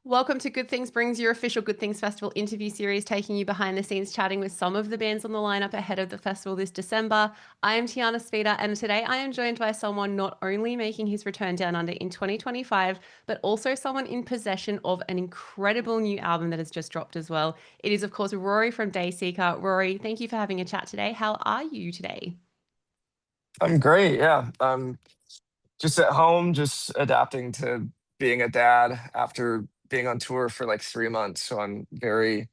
Welcome to Good Things Brings, your official Good Things Festival interview series, taking you behind the scenes, chatting with some of the bands on the lineup ahead of the festival this December. I am Tiana Speter, and today I am joined by someone not only making his return down under in 2025, but also someone in possession of an incredible new album that has just dropped as well. It is, of course, Rory from Dayseeker. Rory, thank you for having a chat today. How are you today? I'm great. Yeah. Just at home, just adapting to being a dad after being on tour for like 3 months. So I'm very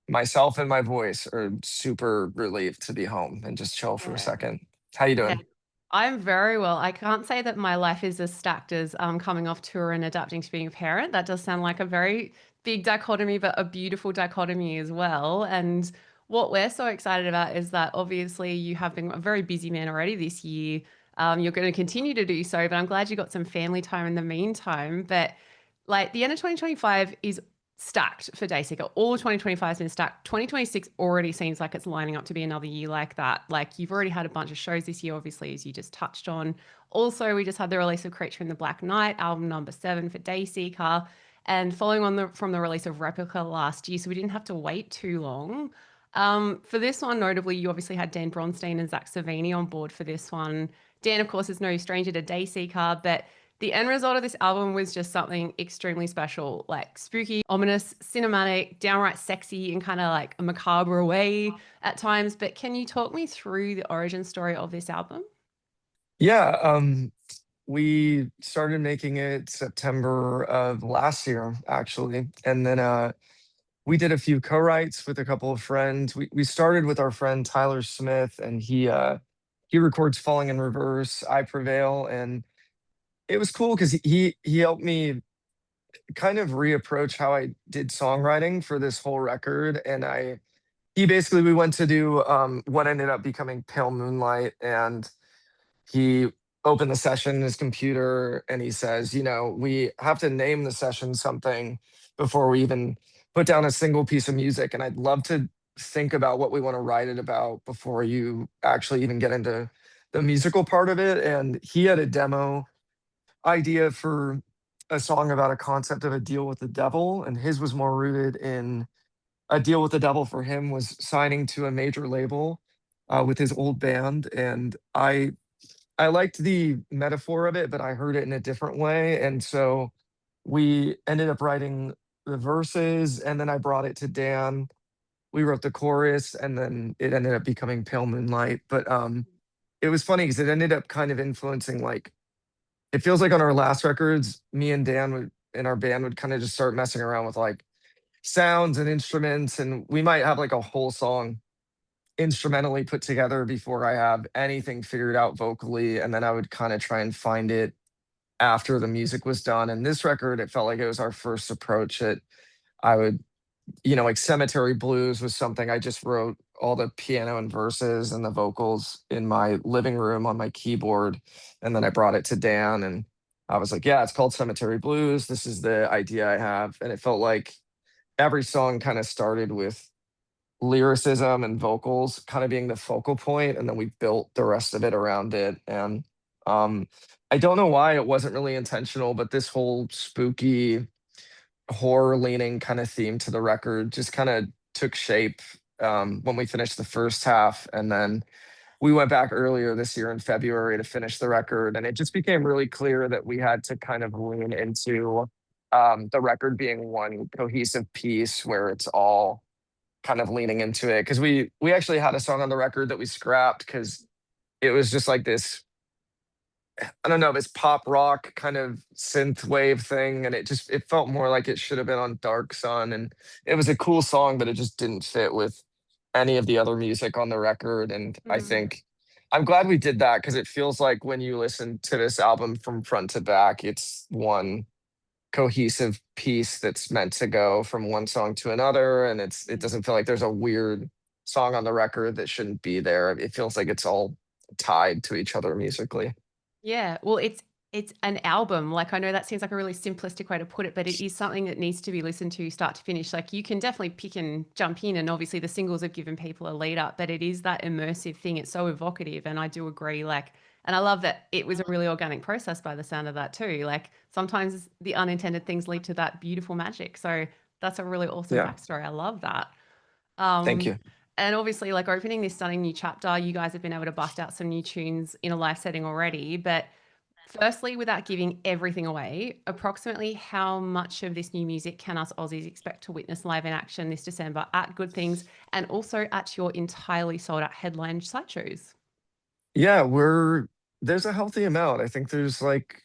myself and my voice are super relieved to be home and just chill for a Yeah. second. How you Yeah. doing? I'm very well. I can't say that my life is as stacked as coming off tour and adapting to being a parent. That does sound like a very big dichotomy, but a beautiful dichotomy as well. And what we're so excited about is that obviously you have been a very busy man already this year. You're going to continue to do so, but I'm glad you got some family time in the meantime. But like the end of 2025 is stacked for Dayseeker. All of 2025 has been stacked. 2026 already seems like it's lining up to be another year like that. Like you've already had a bunch of shows this year, obviously, as you just touched on. Also, we just had the release of Creature in the Black Night, album number 7 for Dayseeker, and following on from the release of Replica last year, so we didn't have to wait too long. For this one, notably, you obviously had Dan Bronstein and Zach Savini on board for this one. Dan, of course, is no stranger to Dayseeker, but the end result of this album was just something extremely special, like spooky, ominous, cinematic, downright sexy, in kind of like a macabre way at times. But can you talk me through the origin story of this album? Yeah. We started making it September of last year, actually. And then we did a few co-writes with a couple of friends. We started with our friend Tyler Smith, and he records Falling in Reverse, I Prevail, and it was cool because he helped me kind of reapproach how I did songwriting for this whole record. And he basically, we went to do what ended up becoming Pale Moonlight, and he opened the session in his computer and he says, we have to name the session something before we even put down a single piece of music. And I'd love to think about what we want to write it about before you actually even get into the musical part of it. And he had a demo idea for a song about a concept of a deal with the devil, and his was more rooted in a deal with the devil for him was signing to a major label with his old band. And I liked the metaphor of it, but I heard it in a different way. And so we ended up writing the verses, and then I brought it to Dan. We wrote the chorus, and then it ended up becoming Pale Moonlight. But it was funny because it ended up kind of influencing like it feels like on our last records, me and Dan would in our band would kind of just start messing around with like sounds and instruments, and we might have like a whole song instrumentally put together before I have anything figured out vocally, and then I would kind of try and find it after the music was done. And this record, it felt like it was our first approach at I would, like Cemetery Blues was something I just wrote all the piano and verses and the vocals in my living room on my keyboard. And then I brought it to Dan and I was like, yeah, it's called Cemetery Blues. This is the idea I have. And it felt like every song kind of started with lyricism and vocals kind of being the focal point, and then we built the rest of it around it. And um, I don't know why it wasn't really intentional, but this whole spooky horror leaning kind of theme to the record just kind of took shape when we finished the first half, and then we went back earlier this year in February to finish the record, and it just became really clear that we had to kind of lean into the record being one cohesive piece where it's all kind of leaning into it, because we actually had a song on the record that we scrapped because it was just like this, I don't know, this pop rock kind of synth wave thing, and it felt more like it should have been on Dark Sun, and it was a cool song, but it just didn't fit with any of the other music on the record. And I Mm. think I'm glad we did that because it feels like when you listen to this album from front to back, it's one cohesive piece that's meant to go from one song to another, and it doesn't feel like there's a weird song on the record that shouldn't be there. It feels like it's all tied to each other musically. Yeah, well, it's an album. Like I know that seems like a really simplistic way to put it, but it is something that needs to be listened to start to finish. Like you can definitely pick and jump in, and obviously the singles have given people a lead up, but it is that immersive thing. It's so evocative, and I do agree. Like And I love that it was a really organic process by the sound of that too. Like sometimes the unintended things lead to that beautiful magic. So that's a really awesome Yeah. backstory. I love that. Thank Um, you. and obviously, like opening this stunning new chapter, you guys have been able to bust out some new tunes in a live setting already. But firstly, without giving everything away, approximately how much of this new music can us Aussies expect to witness live in action this December at Good Things and also at your entirely sold out headline side shows? Yeah, there's a healthy amount. I think there's like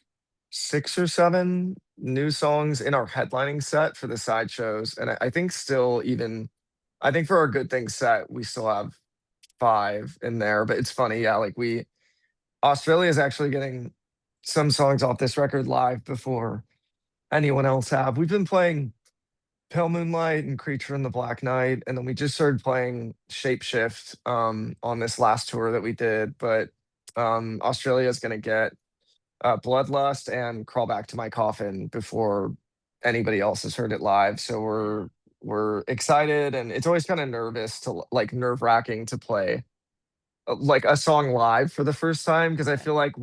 6 or 7 new songs in our headlining set for the side shows, and I think still even I think for our Good Things set, we still have 5 in there, but it's funny, yeah, like we Australia is actually getting some songs off this record live before anyone else have. We've been playing Pale Moonlight and Creature in the Black Night, and then we just started playing Shapeshift on this last tour that we did. But Australia is going to get Bloodlust and Crawl Back to My Coffin before anybody else has heard it live. So we're excited, and it's always kind of nervous to like nerve wracking to play like a song live for the first time because I feel like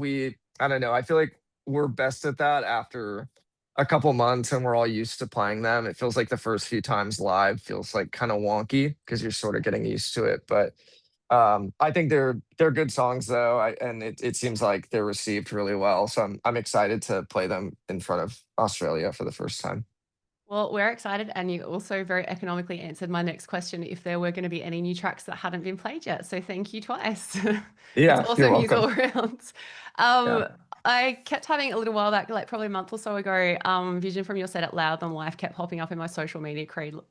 I don't know, I feel like we're best at that after a couple months and we're all used to playing them. It feels like the first few times live feels like kind of wonky because you're sort of getting used to it. But I think they're good songs though, and it seems like they're received really well. So I'm excited to play them in front of Australia for the first time. Well, we're excited, and you also very economically answered my next question if there were going to be any new tracks that hadn't been played yet. So thank you twice. It's Yeah, you're awesome news welcome. all around. Yeah. I kept having a little while back, like probably a month or so ago, vision from your set at Loud on Life kept popping up in my social media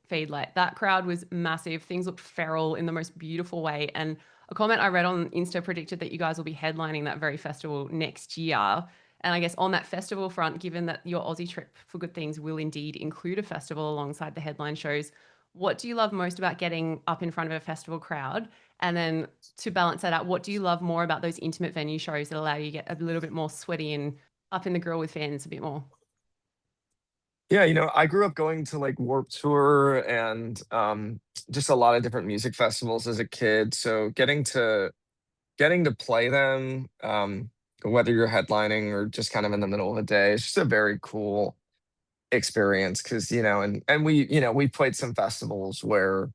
feed. Like that crowd was massive. Things looked feral in the most beautiful way. And a comment I read on Insta predicted that you guys will be headlining that very festival next year. And I guess on that festival front, given that your Aussie trip for Good Things will indeed include a festival alongside the headline shows, what do you love most about getting up in front of a festival crowd? And then to balance that out, what do you love more about those intimate venue shows that allow you to get a little bit more sweaty and up in the grill with fans a bit more? Yeah, I grew up going to like Warp Tour and just a lot of different music festivals as a kid. So getting to play them, whether you're headlining or just kind of in the middle of the day, it's just a very cool experience because and we played some festivals where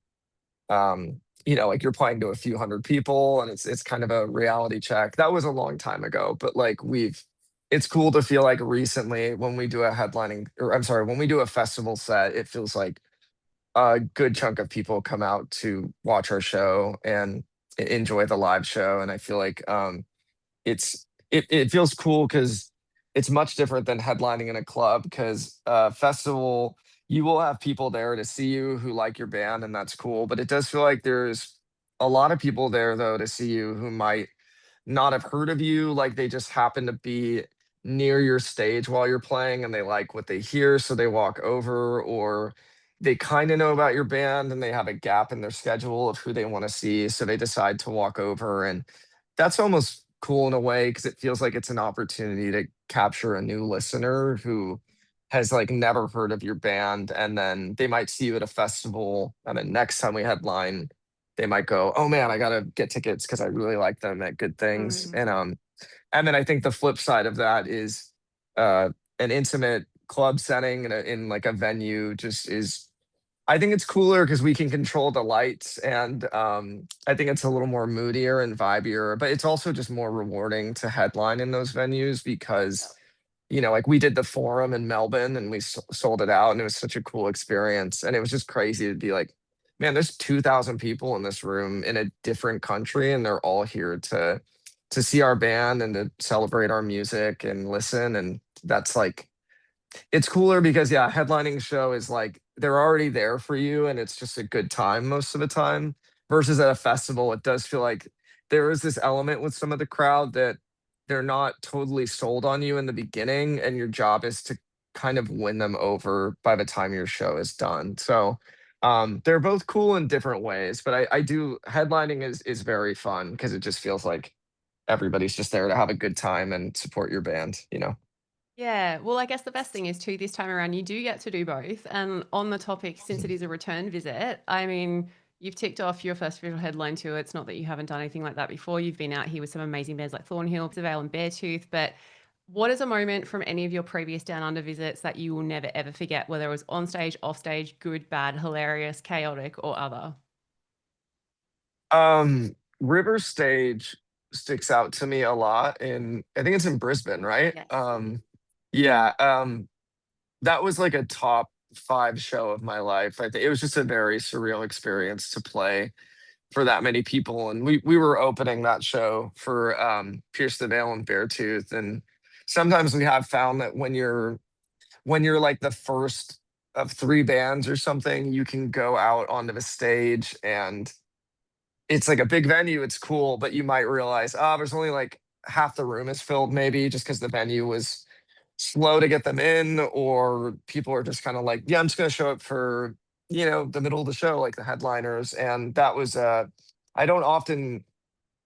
like you're playing to a few hundred people and it's kind of a reality check. That was a long time ago, but like it's cool to feel like recently when we do a headlining or I'm sorry, when we do a festival set, it feels like a good chunk of people come out to watch our show and enjoy the live show. And I feel like it feels cool because it's much different than headlining in a club because festival you will have people there to see you who like your band and that's cool, but it does feel like there's a lot of people there though to see you who might not have heard of you, like they just happen to be near your stage while you're playing and they like what they hear, so they walk over, or they kind of know about your band and they have a gap in their schedule of who they want to see, so they decide to walk over. And that's almost cool in a way because it feels like it's an opportunity to capture a new listener who has like never heard of your band and then they might see you at a festival and then next time we headline they might go, "Oh man, I gotta get tickets because I really like them at Good Things." Mm. And then I think the flip side of that is an intimate club setting in like a venue just is. I think it's cooler because we can control the lights, and I think it's a little more moodier and vibier. But it's also just more rewarding to headline in those venues because like we did the Forum in Melbourne and we sold it out and it was such a cool experience. And it was just crazy to be like, man, there's 2,000 people in this room in a different country and they're all here to see our band and to celebrate our music and listen. And that's like it's cooler because yeah, headlining show is like they're already there for you and it's just a good time most of the time. Versus at a festival, it does feel like there is this element with some of the crowd that they're not totally sold on you in the beginning, and your job is to kind of win them over by the time your show is done. So they're both cool in different ways, but I do headlining is very fun because it just feels like everybody's just there to have a good time and support your band. Yeah, well, I guess the best thing is too, this time around, you do get to do both. And on the topic, since it is a return visit, I mean, You've ticked off your first official headline tour. It's not that you haven't done anything like that before. You've been out here with some amazing bands like Thornhill, Prevail, and Beartooth. But what is a moment from any of your previous Down Under visits that you will never ever forget, whether it was on stage, off stage, good, bad, hilarious, chaotic, or other? River Stage sticks out to me a lot, and I think it's in Brisbane, right? Yes. Yeah, that was like a top 5 show of my life. I think it was just a very surreal experience to play for that many people, and we were opening that show for Pierce the Veil and Beartooth, and sometimes we have found that when you're like the first of 3 bands or something, you can go out onto the stage and it's like a big venue, it's cool, but you might realize, there's only like half the room is filled maybe just because the venue was slow to get them in, or people are just kind of like, yeah, I'm just gonna show up for, the middle of the show, like the headliners. And that was I don't often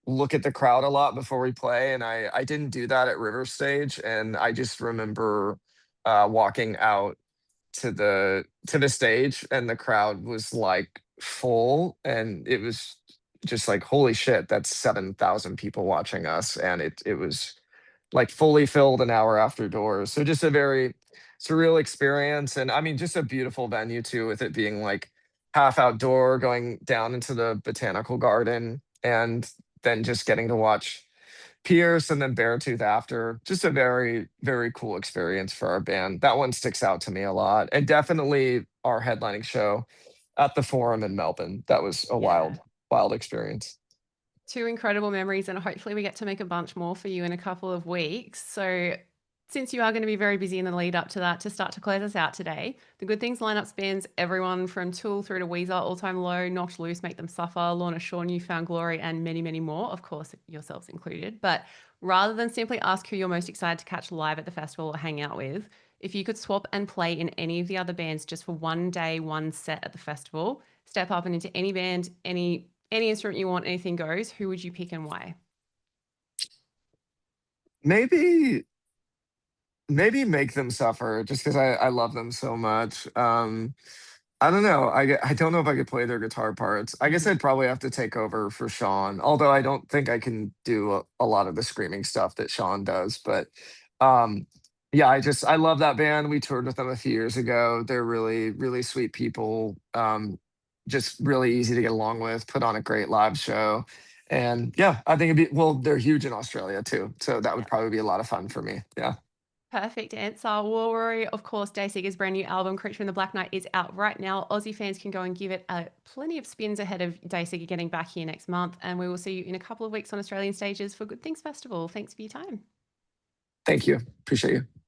look at the crowd a lot before we play, and I didn't do that at River Stage. And I just remember walking out to the stage and the crowd was like full, and it was just like holy shit, that's 7,000 people watching us, and it was like fully filled an hour after doors. So just a very surreal experience, and I mean just a beautiful venue too, with it being like half outdoor going down into the botanical garden, and then just getting to watch Pierce and then Beartooth after. Just a very, very cool experience for our band. That one sticks out to me a lot. And definitely our headlining show at the Forum in Melbourne. That was a Yeah. wild, wild experience. Two incredible memories, and hopefully we get to make a bunch more for you in a couple of weeks. So, since you are going to be very busy in the lead up to that, to start to close us out today, the Good Things lineup spans everyone from Tool through to Weezer, All Time Low, Knocked Loose, Make Them Suffer, Lorna Shaw, Newfound Glory, and many, many more, of course, yourselves included. But rather than simply ask who you're most excited to catch live at the festival or hang out with, if you could swap and play in any of the other bands just for one day, one set at the festival, step up and into any band, any instrument you want, anything goes, who would you pick and why? Maybe, maybe make them suffer just because I love them so much. I don't know. I don't know if I could play their guitar parts. I guess Mhm. I'd probably have to take over for Sean, although I don't think I can do a lot of the screaming stuff that Sean does. But um, yeah, I love that band. We toured with them a few years ago. They're really, really sweet people. Just really easy to get along with. Put on a great live show. And yeah, I think it'd be, well, they're huge in Australia too. So that would Yeah. probably be a lot of fun for me. Yeah. Perfect answer. Well, Rory, of course, Dayseeker's brand new album, Creature in the Black Night, is out right now. Aussie fans can go and give it plenty of spins ahead of Dayseeker getting back here next month. And we will see you in a couple of weeks on Australian stages for Good Things Festival. Thanks for your time. Thank you. Appreciate you.